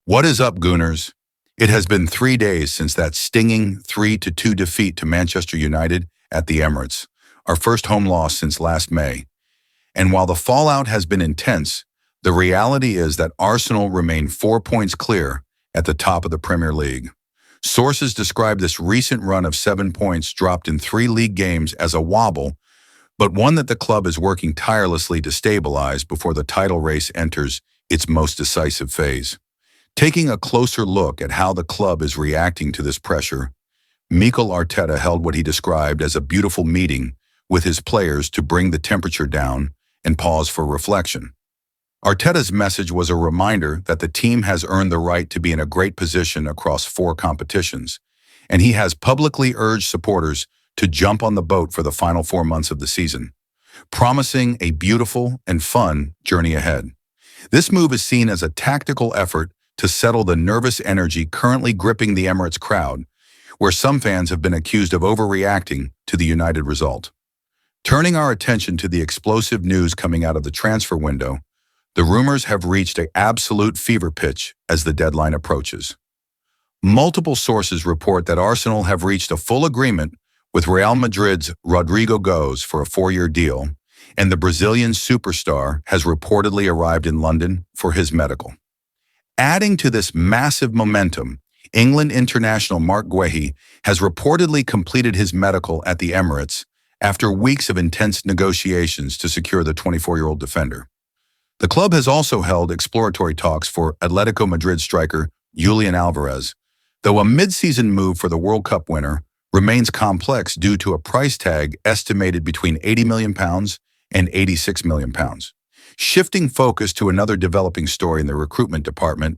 What is up, Gooners? It has been 3 days since that stinging 3-2 defeat to Manchester United at the Emirates, our first home loss since last May. And while the fallout has been intense, the reality is that Arsenal remain 4 points clear at the top of the Premier League. Sources describe this recent run of 7 points dropped in 3 league games as a wobble, but one that the club is working tirelessly to stabilize before the title race enters its most decisive phase. Taking a closer look at how the club is reacting to this pressure, Mikel Arteta held what he described as a beautiful meeting with his players to bring the temperature down and pause for reflection. Arteta's message was a reminder that the team has earned the right to be in a great position across 4 competitions, and he has publicly urged supporters to jump on the boat for the final 4 months of the season, promising a beautiful and fun journey ahead. This move is seen as a tactical effort to settle the nervous energy currently gripping the Emirates crowd, where some fans have been accused of overreacting to the United result. Turning our attention to the explosive news coming out of the transfer window, the rumors have reached an absolute fever pitch as the deadline approaches. Multiple sources report that Arsenal have reached a full agreement with Real Madrid's Rodrygo goes for a 4-year deal, and the Brazilian superstar has reportedly arrived in London for his medical. Adding to this massive momentum, England international Marc Guehi has reportedly completed his medical at the Emirates after weeks of intense negotiations to secure the 24-year-old defender. The club has also held exploratory talks for Atletico Madrid striker Julian Alvarez, though a mid-season move for the World Cup winner remains complex due to a price tag estimated between £80 million and £86 million. Shifting focus to another developing story in the recruitment department,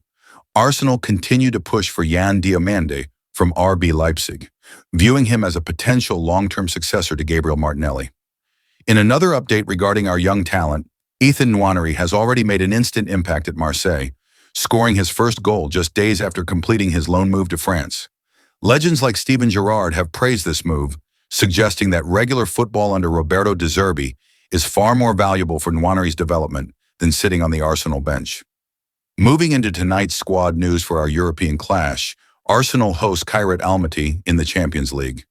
Arsenal continue to push for Yan Diomande from RB Leipzig, viewing him as a potential long-term successor to Gabriel Martinelli. In another update regarding our young talent, Ethan Nwaneri has already made an instant impact at Marseille, scoring his first goal just days after completing his loan move to France. Legends like Steven Gerrard have praised this move, suggesting that regular football under Roberto De Zerbi is far more valuable for Nwaneri's development than sitting on the Arsenal bench. Moving into tonight's squad news for our European clash, Arsenal hosts Kairat Almaty in the Champions League,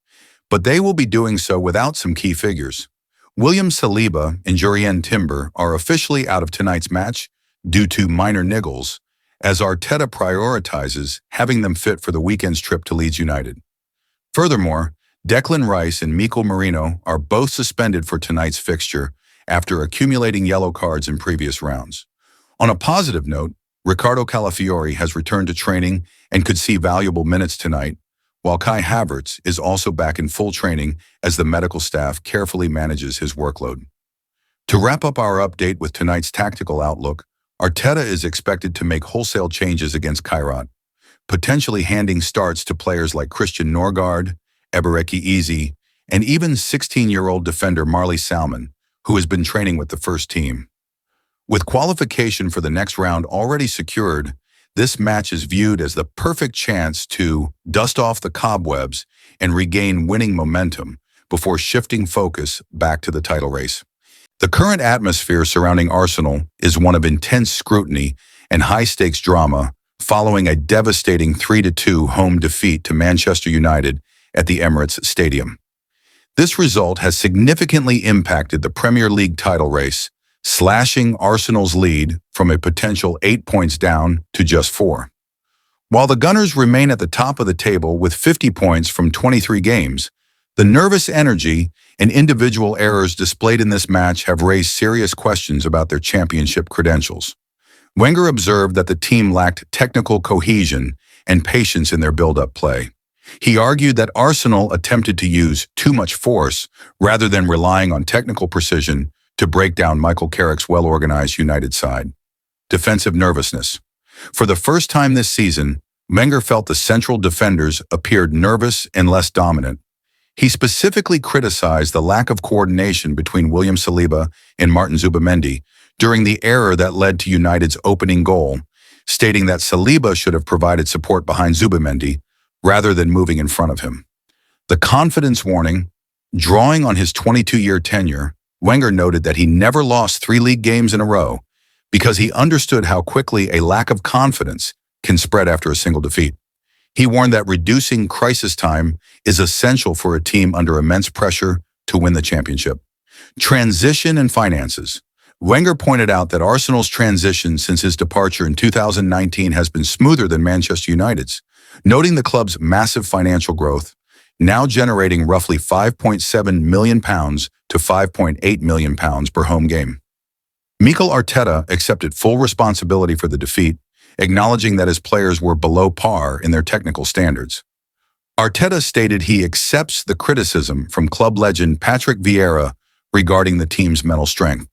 but they will be doing so without some key figures. William Saliba and Jurrien Timber are officially out of tonight's match due to minor niggles, as Arteta prioritizes having them fit for the weekend's trip to Leeds United. Furthermore, Declan Rice and Mikel Merino are both suspended for tonight's fixture after accumulating yellow cards in previous rounds. On a positive note, Ricardo Calafiori has returned to training and could see valuable minutes tonight, while Kai Havertz is also back in full training as the medical staff carefully manages his workload. To wrap up our update with tonight's tactical outlook, Arteta is expected to make wholesale changes against Kairat, potentially handing starts to players like Christian Norgard, Ebereki Eze, and even 16-year-old defender Marley Salmon, who has been training with the first team. With qualification for the next round already secured, this match is viewed as the perfect chance to dust off the cobwebs and regain winning momentum before shifting focus back to the title race. The current atmosphere surrounding Arsenal is one of intense scrutiny and high-stakes drama following a devastating 3-2 home defeat to Manchester United at the Emirates Stadium. This result has significantly impacted the Premier League title race, slashing Arsenal's lead from a potential 8 points down to just 4. While the Gunners remain at the top of the table with 50 points from 23 games, the nervous energy and individual errors displayed in this match have raised serious questions about their championship credentials. Wenger observed that the team lacked technical cohesion and patience in their build-up play. He argued that Arsenal attempted to use too much force rather than relying on technical precision to break down Michael Carrick's well-organized United side. Defensive nervousness. For the first time this season, Wenger felt the central defenders appeared nervous and less dominant. He specifically criticized the lack of coordination between William Saliba and Martin Zubimendi during the error that led to United's opening goal, stating that Saliba should have provided support behind Zubimendi rather than moving in front of him. The confidence warning. Drawing on his 22-year tenure, Wenger noted that he never lost 3 league games in a row because he understood how quickly a lack of confidence can spread after a single defeat. He warned that reducing crisis time is essential for a team under immense pressure to win the championship. Transition and finances. Wenger pointed out that Arsenal's transition since his departure in 2019 has been smoother than Manchester United's, noting the club's massive financial growth, now generating roughly £5.7 million to £5.8 million per home game. Mikel Arteta accepted full responsibility for the defeat, acknowledging that his players were below par in their technical standards. Arteta stated he accepts the criticism from club legend Patrick Vieira regarding the team's mental strength.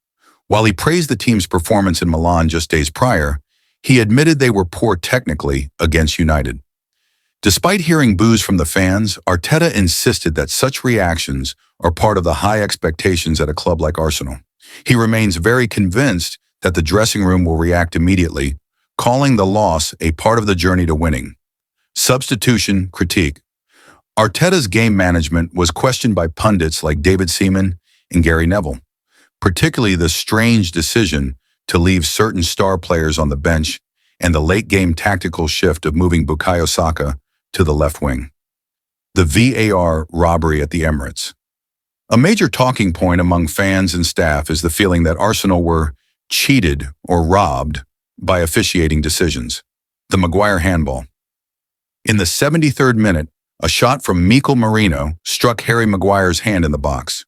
While he praised the team's performance in Milan just days prior, he admitted they were poor technically against United. Despite hearing boos from the fans, Arteta insisted that such reactions are part of the high expectations at a club like Arsenal. He remains very convinced that the dressing room will react immediately, calling the loss a part of the journey to winning. Substitution critique. Arteta's game management was questioned by pundits like David Seaman and Gary Neville, particularly the strange decision to leave certain star players on the bench and the late-game tactical shift of moving Bukayo Saka to the left wing. The VAR robbery at the Emirates. A major talking point among fans and staff is the feeling that Arsenal were cheated or robbed by officiating decisions. The Maguire handball. In the 73rd minute, a shot from Mikel Merino struck Harry Maguire's hand in the box.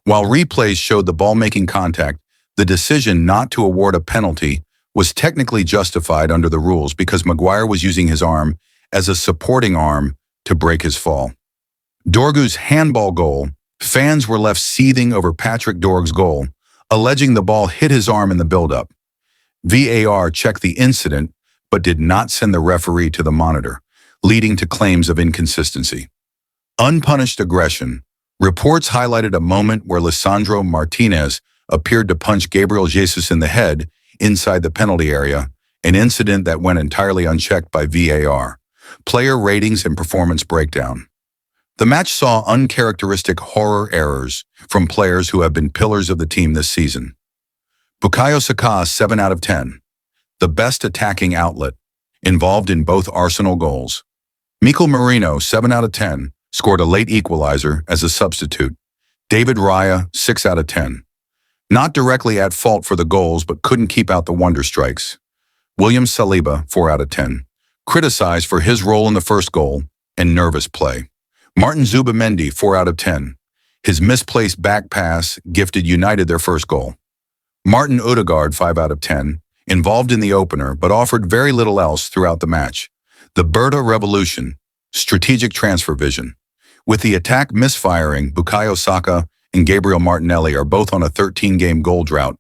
While replays showed the ball making contact, the decision not to award a penalty was technically justified under the rules because Maguire was using his arm as a supporting arm to break his fall. Dorgu's handball goal. Fans were left seething over Patrick Dorgu's goal, alleging the ball hit his arm in the build-up. VAR checked the incident but did not send the referee to the monitor, leading to claims of inconsistency. Unpunished aggression. Reports highlighted a moment where Lisandro Martinez appeared to punch Gabriel Jesus in the head inside the penalty area, an incident that went entirely unchecked by VAR. Player ratings and performance breakdown. The match saw uncharacteristic horror errors from players who have been pillars of the team this season. Bukayo Saka, 7 out of 10. The best attacking outlet, involved in both Arsenal goals. Mikel Merino, 7 out of 10, scored a late equalizer as a substitute. David Raya, 6 out of 10. Not directly at fault for the goals, but couldn't keep out the wonder strikes. William Saliba, 4 out of 10. Criticized for his role in the first goal and nervous play. Martin Zubimendi, 4 out of 10. His misplaced back pass gifted United their first goal. Martin Odegaard, 5 out of 10, involved in the opener but offered very little else throughout the match. The Berta revolution, strategic transfer vision. With the attack misfiring, Bukayo Saka and Gabriel Martinelli are both on a 13-game goal drought,